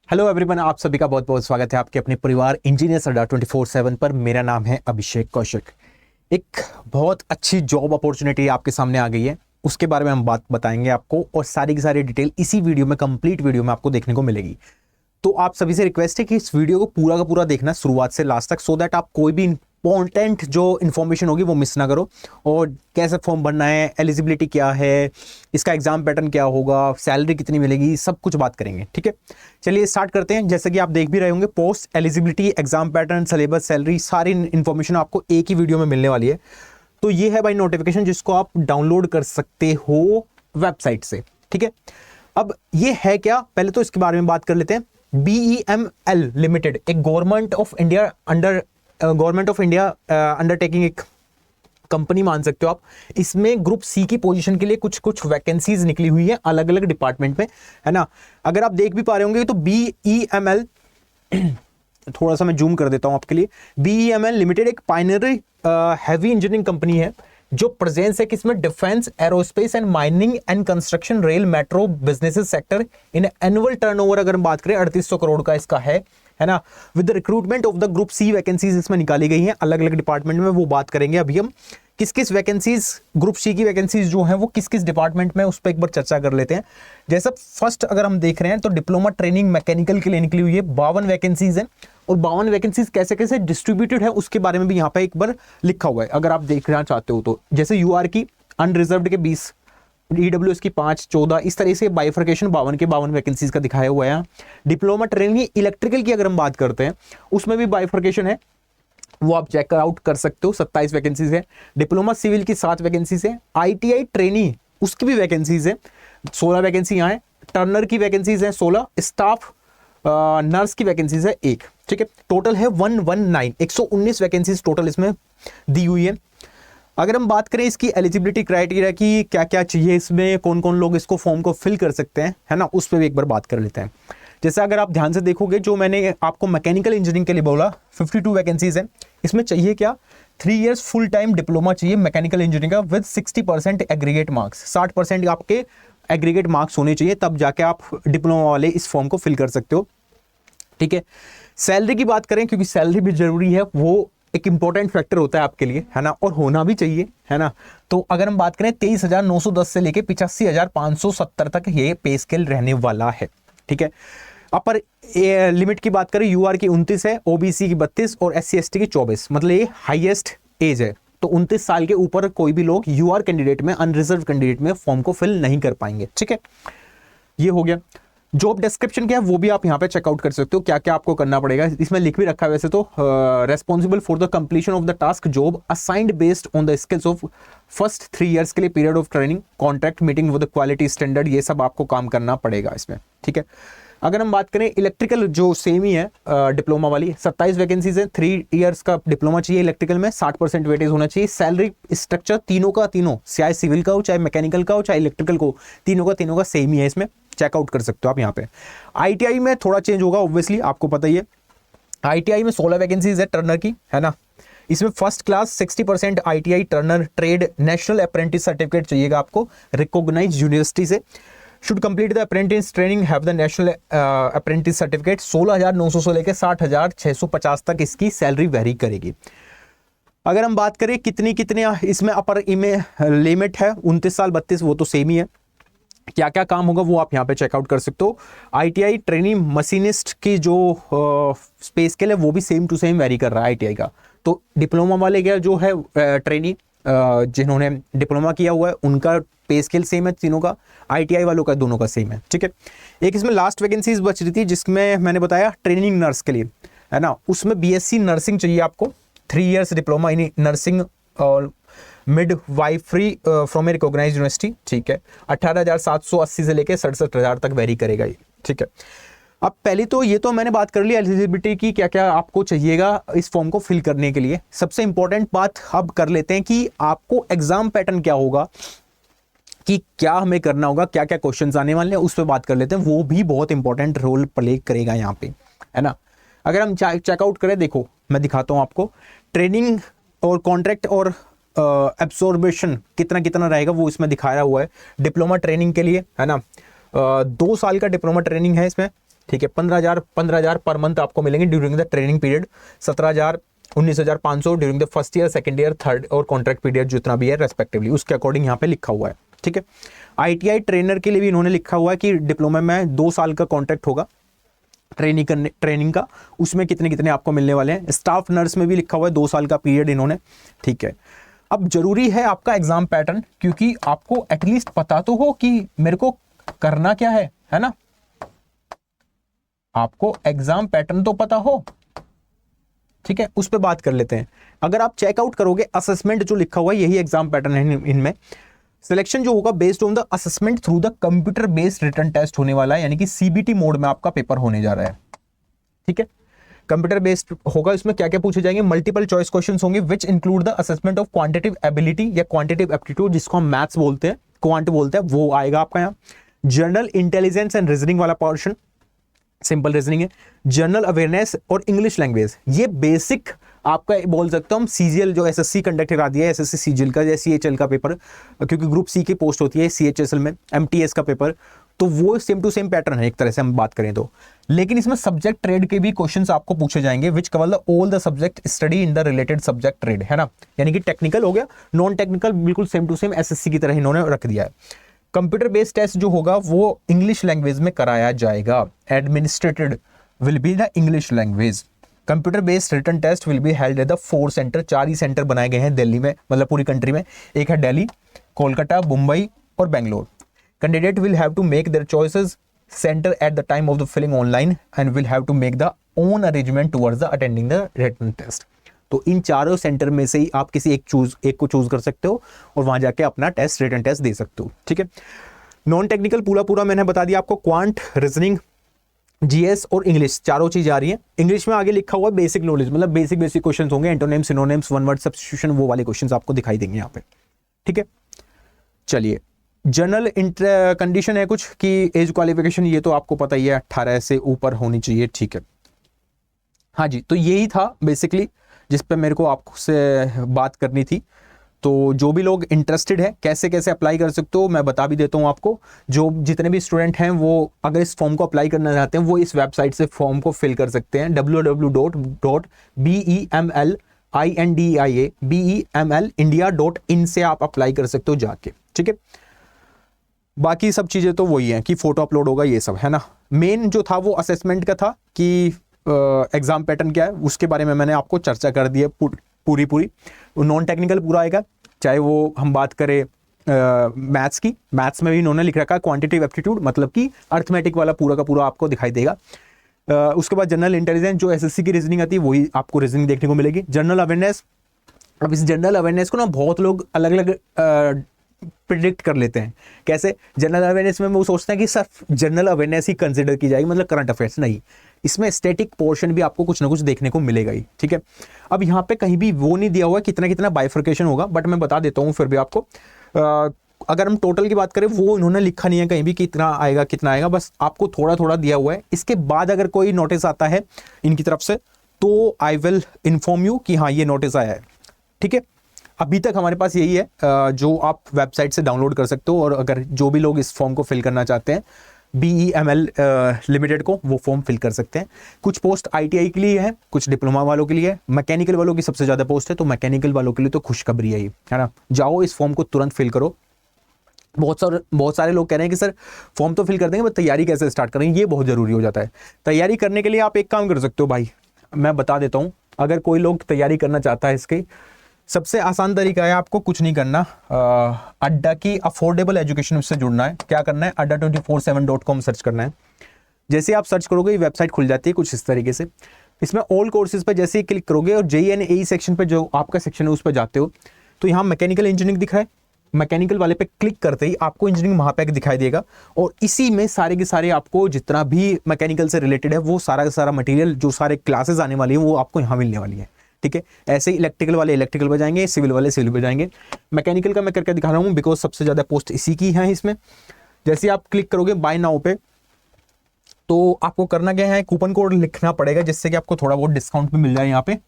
Hello everyone, आप सभी का बहुत बहुत स्वागत है आपके अपने परिवार इंजीनियर्स अड्डा 24/7 पर। मेरा नाम है अभिषेक कौशिक। एक बहुत अच्छी जॉब अपॉर्चुनिटी आपके सामने आ गई है, उसके बारे में हम बात बताएंगे आपको और सारी की सारी डिटेल इसी वीडियो में, कंप्लीट वीडियो में आपको देखने को मिलेगी। तो आप सभी से रिक्वेस्ट है कि इस वीडियो को पूरा का पूरा देखना शुरुआत से लास्ट तक, सो दैट आप कोई भी इंपॉर्टेंट जो इन्फॉर्मेशन होगी वो मिस ना करो। और कैसे फॉर्म भरना है, एलिजिबिलिटी क्या है, इसका एग्जाम पैटर्न क्या होगा, सैलरी कितनी मिलेगी, सब कुछ बात करेंगे। ठीक है, चलिए स्टार्ट करते हैं। जैसे कि आप देख भी रहे होंगे, post eligibility, exam pattern, syllabus, salary, सारी इन्फॉर्मेशन आपको एक ही वीडियो में मिलने वाली है। तो ये है भाई नोटिफिकेशन, जिसको आप डाउनलोड कर सकते हो वेबसाइट से। ठीक है, अब ये है क्या, पहले तो इसके बारे में बात कर लेते हैं। BEML लिमिटेड एक गवर्नमेंट ऑफ इंडिया अंडरटेकिंग एक कंपनी मान सकते हो आप। इसमें ग्रुप सी की पोजीशन के लिए कुछ कुछ वैकेंसीज निकली हुई है अलग अलग डिपार्टमेंट में, है ना। अगर आप देख भी पा रहे होंगे तो BEML थोड़ा सा मैं जूम कर देता हूं आपके लिए। BEML लिमिटेड एक पायनियरी हैवी इंजीनियरिंग कंपनी है जो प्रेजेंस है किसमें, defence, aerospace and mining and construction, rail, metro businesses sector. In annual turnover अगर हम बात करें 3800 करोड़ का इसका है ना। With recruitment of the group C vacancies इसमें निकाली गई हैं अलग अलग डिपार्टमेंट में, वो बात करेंगे अभी हम। किस किस वैकेंसीज, ग्रुप सी की वैकेंसीज जो हैं वो किस किस डिपार्टमेंट में, उस पर एक बार चर्चा कर लेते हैं। जैसा फर्स्ट अगर हम देख रहे हैं तो डिप्लोमा ट्रेनिंग मैकेनिकल के लिए निकली हुई है 52 वैकेंसीज हैं। और 52 वैकेंसीज कैसे कैसे डिस्ट्रीब्यूटेड है उसके बारे में भी यहाँ पे एक बार लिखा हुआ है, अगर आप देखना चाहते हो तो। जैसे यूआर की अनरिजर्व्ड के 20, ईडब्ल्यूएस की 5, 14, इस तरह से बाइफर्केशन 52 के 52 वैकेंसीज का दिखाया हुआ है। डिप्लोमा ट्रेनिंग इलेक्ट्रिकल की अगर हम बात करते हैं उसमें भी बाइफर्केशन है, वो आप चेक आउट कर सकते हो, 27 वैकेंसीज है। डिप्लोमा सिविल की 7 वैकेंसीज है। आईटीआई ट्रेनी उसकी भी वैकेंसीज है, 16 वैकेंसी यहाँ है। टर्नर की वैकेंसीज है 16, स्टाफ नर्स की वैकेंसीज है 1। ठीक है, टोटल है 119 वैकेंसीज टोटल इसमें दी हुई है। अगर हम बात करें इसकी एलिजिबिलिटी क्राइटेरिया की, क्या क्या चाहिए इसमें, कौन कौन लोग इसको फॉर्म को फिल कर सकते हैं, है ना, उस पर भी एक बार बात कर लेते हैं। जैसे अगर आप ध्यान से देखोगे, जो मैंने आपको मैकेनिकल इंजीनियरिंग के लिए बोला 52 वैकेंसीज है। इसमें चाहिए क्या, 3 इयर्स फुल टाइम डिप्लोमा चाहिए मैकेनिकल इंजीनियरिंग का विद 60% एग्रीगेट मार्क्स। 60% आपके एग्रीगेट मार्क्स होने चाहिए, तब जाके आप डिप्लोमा वाले इस फॉर्म को फिल कर सकते हो। ठीक है, सैलरी की बात करें, क्योंकि सैलरी भी जरूरी है, वो एक इंपॉर्टेंट फैक्टर होता है आपके लिए, है ना, और होना भी चाहिए, है ना। तो अगर हम बात करें 23,910 से लेके 85,570 तक ये पे स्केल रहने वाला है। ठीक है, अपर लिमिट की बात करें, यूआर की 29 है, ओबीसी की 32 और SC ST की 24, मतलब ये हाईएस्ट एज है। तो 29 साल के ऊपर कोई भी लोग यूआर कैंडिडेट में, अनरिजर्व कैंडिडेट में फॉर्म को फिल नहीं कर पाएंगे। ठीक है, ये हो गया। जॉब डिस्क्रिप्शन क्या है वो भी आप यहाँ पे चेकआउट कर सकते हो, क्या क्या आपको करना पड़ेगा। इसमें लिख भी रखा है वैसे तो, responsible for the completion of the task job assigned based on the skills of first 3 years के लिए period of training, contract meeting with quality standard, ये सब आपको काम करना पड़ेगा इसमें। ठीक है, अगर हम बात करें इलेक्ट्रिकल जो सेम ही है डिप्लोमा वाली, 27 वैकेंसीज है। 3 इयर्स का डिप्लोमा चाहिए इलेक्ट्रिकल में, 60% वेटेज होना चाहिए। सैलरी स्ट्रक्चर तीनों का तीनों, चाहे सिविल का हो, चाहे मैकेनिकल का हो, चाहे इलेक्ट्रिकल को, तीनों का सेम ही है, इसमें चेकआउट कर सकते हो आप यहाँ पे। आईटीआई में थोड़ा चेंज होगा, ऑब्वियसली आपको पता ही है। आईटीआई में 16 वैकेंसीज है टर्नर की, है ना। इसमें first class 60% ITI Turner trade national apprentice certificate चाहिएगा आपको रिकॉग्नाइज्ड यूनिवर्सिटी से। Should complete the apprentice training, have the national apprentice certificate. 16,900 से लेकर 60,650 तक इसकी सैलरी वेरी करेगी। अगर हम बात करें कितनी इसमें अपर में लिमिट है 29 साल 32, वो तो सेम ही है। क्या क्या काम होगा वो आप यहाँ पे चेकआउट कर सकते हो। आईटीआई ट्रेनिंग मशीनिस्ट की जो स्पेस स्केल है वो भी सेम टू सेम वेरी कर रहा है आईटीआई का। तो डिप्लोमा वाले क्या जो है ट्रेनिंग जिन्होंने डिप्लोमा किया हुआ है उनका पे स्केल सेम है तीनों का, आईटीआई वालों का दोनों का सेम है। ठीक है, एक इसमें लास्ट वैकेंसीज बच रही थी जिसमें मैंने बताया ट्रेनिंग नर्स के लिए, है ना। उसमें बीएससी नर्सिंग चाहिए आपको, 3 इयर्स डिप्लोमा इन नर्सिंग और midwifery from a recognized university. ठीक है, 18,780 से लेकर 67,000 तक वेरी करेगा ये। ठीक है, अब पहले तो ये तो मैंने बात कर ली एलिजिबिलिटी की, क्या क्या आपको चाहिएगा इस फॉर्म को फिल करने के लिए। सबसे इंपॉर्टेंट बात अब कर लेते हैं कि आपको एग्जाम पैटर्न क्या होगा, कि क्या हमें करना होगा, क्या क्या क्वेश्चंस आने वाले हैं, उस पर बात कर लेते हैं। वो भी बहुत इंपॉर्टेंट रोल प्ले करेगा यहाँ पे, है ना। अगर हम चेकआउट करें, देखो मैं दिखाता हूँ आपको ट्रेनिंग और कॉन्ट्रैक्ट और एब्सॉर्बेशन कितना कितना रहेगा वो इसमें दिखाया हुआ है। डिप्लोमा ट्रेनिंग के लिए, है ना, 2 साल का डिप्लोमा ट्रेनिंग है इसमें, ठीक है। 15,000 पर मंथ आपको मिलेंगे during the training period. 17,000, 19,500 during the first year, second year, third और कॉन्ट्रैक्ट पीरियड जितना भी है रेस्पेक्टिवली, उसके अकॉर्डिंग यहाँ पे लिखा हुआ है। ठीक है। ITI ट्रेनर के लिए भी इन्होंने लिखा हुआ है कि डिप्लोमा में 2 साल का कॉन्ट्रैक्ट होगा ट्रेनिंग का, उसमें कितने कितने आपको मिलने वाले हैं। स्टाफ नर्स में भी लिखा हुआ है 2 साल का पीरियड इन्होंने। ठीक है। अब जरूरी है आपका एग्जाम पैटर्न, क्योंकि आपको एटलीस्ट पता तो हो कि मेरे को करना क्या है ना। आपको एग्जाम पैटर्न तो पता हो, ठीक है। उस पर बात कर लेते हैं। अगर आप चेकआउट करोगे असेसमेंट जो लिखा हुआ है, यही एग्जाम पैटर्न है इनमें। सिलेक्शन जो होगा based on the assessment through the computer based written test होने वाला है, यानी कि CBT मोड में आपका पेपर होने जा रहा है। ठीक है। कंप्यूटर बेस्ड होगा। इसमें क्या क्या पूछे जाएंगे, मल्टीपल चॉइस क्वेश्चंस होंगे which include the assessment of quantitative ability या क्वांटिटेटिव एप्टीट्यूड, जिसको हम मैथ्स बोलते हैं, क्वांट बोलते हैं, वो आएगा आपका यहाँ। जनरल इंटेलिजेंस एंड रीजनिंग वाला पोर्शन सिंपल रीजनिंग है। जनरल अवेयरनेस और इंग्लिश लैंग्वेज, ये बेसिक आपका बोल सकते हो हम। CGL जो SSC कंडक्ट करा दिया है, SSC CGL का या CHL का पेपर, क्योंकि ग्रुप C की पोस्ट होती है CHSL में, MTS का पेपर, तो वो सेम टू सेम पैटर्न है एक तरह से हम बात करें तो। लेकिन इसमें सब्जेक्ट ट्रेड के भी क्वेश्चंस आपको पूछे जाएंगे, which cover the all the subject study in the related subject trade, है ना। यानी कि टेक्निकल हो गया, नॉन टेक्निकल बिल्कुल सेम टू सेम SSC की तरह इन्होंने रख दिया है। कंप्यूटर बेस्ड टेस्ट जो होगा वो इंग्लिश लैंग्वेज में कराया जाएगा। Administered will be the English language. Computer based written test will be held at the 4 centre, 4 ही सेंटर बनाए गए हैं दिल्ली में, मतलब पूरी कंट्री में। एक है दिल्ली, कोलकाता, मुंबई और Bangalore. Candidate will have to make their choices centre at the time of the filling online and will have to make the own arrangement towards the attending the written test. तो इन चारों सेंटर में से ही आप किसी एक को चूज कर सकते हो और वहां जाके अपना टेस्ट, रिटन टेस्ट दे सकते हो। ठीक है। नॉन टेक्निकल पूरा मैंने बता दिया आपको, क्वांट, रीजनिंग, GS और इंग्लिश, चारों चीज आ रही है। इंग्लिश में आगे लिखा हुआ है बेसिक नॉलेज, मतलब बेसिक क्वेश्चंस होंगे, antonyms, synonyms, one word substitution, वो वाले क्वेश्चंस आपको दिखाई देंगे यहाँ पे। ठीक है। चलिए, जनरल कंडीशन है कुछ कि एज क्वालिफिकेशन, ये तो आपको पता ही है, 18 से ऊपर होनी चाहिए। ठीक है। हाँ जी, तो यही था बेसिकली जिस पे मेरे को आपसे बात करनी थी। तो जो भी लोग इंटरेस्टेड है कैसे कैसे अप्लाई कर सकते हो मैं बता भी देता हूँ आपको। जो जितने भी स्टूडेंट हैं वो अगर इस फॉर्म को अप्लाई करना चाहते हैं वो इस वेबसाइट से फॉर्म को फिल कर सकते हैं, www.bemelindia.in से आप अप्लाई कर सकते हो जाके। ठीक है। बाकी सब चीज़ें तो वही हैं कि फोटो अपलोड होगा, ये सब है ना। मेन जो था वो असेसमेंट का था कि एग्जाम पैटर्न क्या है, उसके बारे में मैंने आपको चर्चा कर दी है पूरी। नॉन टेक्निकल पूरा आएगा, चाहे वो हम बात करें मैथ्स की, मैथ्स में भी इन्होंने लिख रखा है क्वांटिटेटिव एप्टीट्यूड, मतलब कि अर्थमेटिक वाला पूरा का पूरा आपको दिखाई देगा। उसके बाद जनरल इंटेलिजेंस जो SSC की रीजनिंग आती है वही आपको रीजनिंग देखने को मिलेगी। जनरल अवेयरनेस, अब इस जनरल अवेयरनेस को ना बहुत लोग अलग अलग प्रिडिक्ट कर लेते हैं। कैसे? जनरल अवेयरनेस में वो सोचते हैं कि सिर्फ जनरल अवेयरनेस ही कंसिडर की जाएगी, मतलब करंट अफेयर्स नहीं, इसमें स्टैटिक पोर्शन भी आपको कुछ ना कुछ देखने को मिलेगा ही। ठीक है। अब यहाँ पे कहीं भी वो नहीं दिया हुआ है कितना कितना बाइफर्केशन होगा, बट मैं बता देता हूँ फिर भी आपको। अगर हम टोटल की बात करें वो इन्होंने लिखा नहीं है कहीं भी कितना आएगा, बस आपको थोड़ा थोड़ा दिया हुआ है। इसके बाद अगर कोई नोटिस आता है इनकी तरफ से तो आई विल इन्फॉर्म यू कि हाँ ये नोटिस आया है। ठीक है। अभी तक हमारे पास यही है जो आप वेबसाइट से डाउनलोड कर सकते हो, और अगर जो भी लोग इस फॉर्म को फिल करना चाहते हैं BEML लिमिटेड को, वो फॉर्म फिल कर सकते हैं। कुछ पोस्ट ITI के लिए है, कुछ डिप्लोमा वालों के लिए है, मैकेनिकल वालों की सबसे ज़्यादा पोस्ट है, तो मैकेनिकल वालों के लिए तो खुशखबरी है ना। जाओ इस फॉर्म को तुरंत फिल करो। बहुत सारे लोग कह रहे हैं कि सर फॉर्म तो फिल कर देंगे, बट तैयारी कैसे स्टार्ट करें, ये बहुत ज़रूरी हो जाता है। तैयारी करने के लिए आप एक काम कर सकते हो भाई, मैं बता देता हूँ। अगर कोई लोग तैयारी करना चाहता है इसकी, सबसे आसान तरीका है आपको कुछ नहीं करना, अड्डा की अफोर्डेबल एजुकेशन से जुड़ना है। क्या करना है? adda247.com सर्च करना है। जैसे आप सर्च करोगे ये वेबसाइट खुल जाती है कुछ इस तरीके से। इसमें ऑल कोर्सेज पे जैसे ही क्लिक करोगे और JEE and AE सेक्शन पे जो आपका सेक्शन है उस पर जाते हो तो यहाँ मैकेनिकल इंजीनियरिंग दिख रहा है। मैकेनिकल वाले पे क्लिक करते ही आपको इंजीनियरिंग वहाँ पे दिखाई देगा, और इसी में सारे के सारे आपको जितना भी मैकेनिकल से रिलेटेड है वो सारा का सारा मटेरियल, जो सारे क्लासेस आने वाली हैं वो आपको यहाँ मिलने वाली है। ठीक है। ऐसे ही इलेक्ट्रिकल वाले इलेक्ट्रिकल पे जाएंगे, सिविल वाले सिविल पे जाएंगे। मैकेनिकल का मैं करके दिखा रहा हूँ बिकॉज सबसे ज़्यादा पोस्ट इसी की है इसमें। जैसे आप क्लिक करोगे बाय नाउ पे, तो आपको करना क्या है, कूपन कोड लिखना पड़ेगा जिससे कि आपको थोड़ा बहुत डिस्काउंट भी मिल जाए यहाँ पे।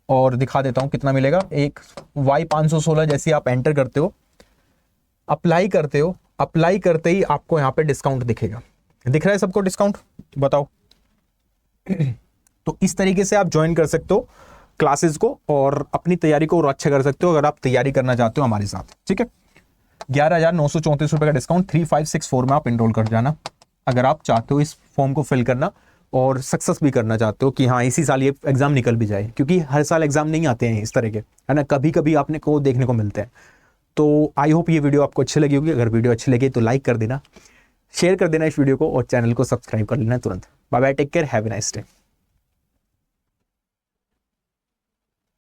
और दिखा देता हूँ कितना मिलेगा। एक Y516 जैसे आप एंटर करते हो, अप्लाई करते हो, अप्लाई करते ही आपको यहाँ पे डिस्काउंट दिखेगा। दिख रहा है सबको डिस्काउंट? बताओ तो इस तरीके से आप ज्वाइन कर सकते हो क्लासेस को और अपनी तैयारी को और अच्छा कर सकते हो अगर आप तैयारी करना चाहते हो हमारे साथ। ठीक है, 11,934 रुपए का डिस्काउंट 3564 में आप एनरोल कर जाना अगर आप चाहते हो इस फॉर्म को फिल करना और सक्सेस भी करना चाहते हो कि हाँ इसी साल ये एग्जाम निकल भी जाए, क्योंकि हर साल एग्जाम नहीं आते हैं इस तरह के, है ना, कभी कभी आपने को देखने को मिलते हैं। तो आई होप ये वीडियो आपको अच्छी लगी होगी। अगर वीडियो अच्छी लगी तो लाइक कर देना, शेयर कर देना इस वीडियो को और चैनल को सब्सक्राइब कर लेना तुरंत। Bye bye, take care, have a nice day.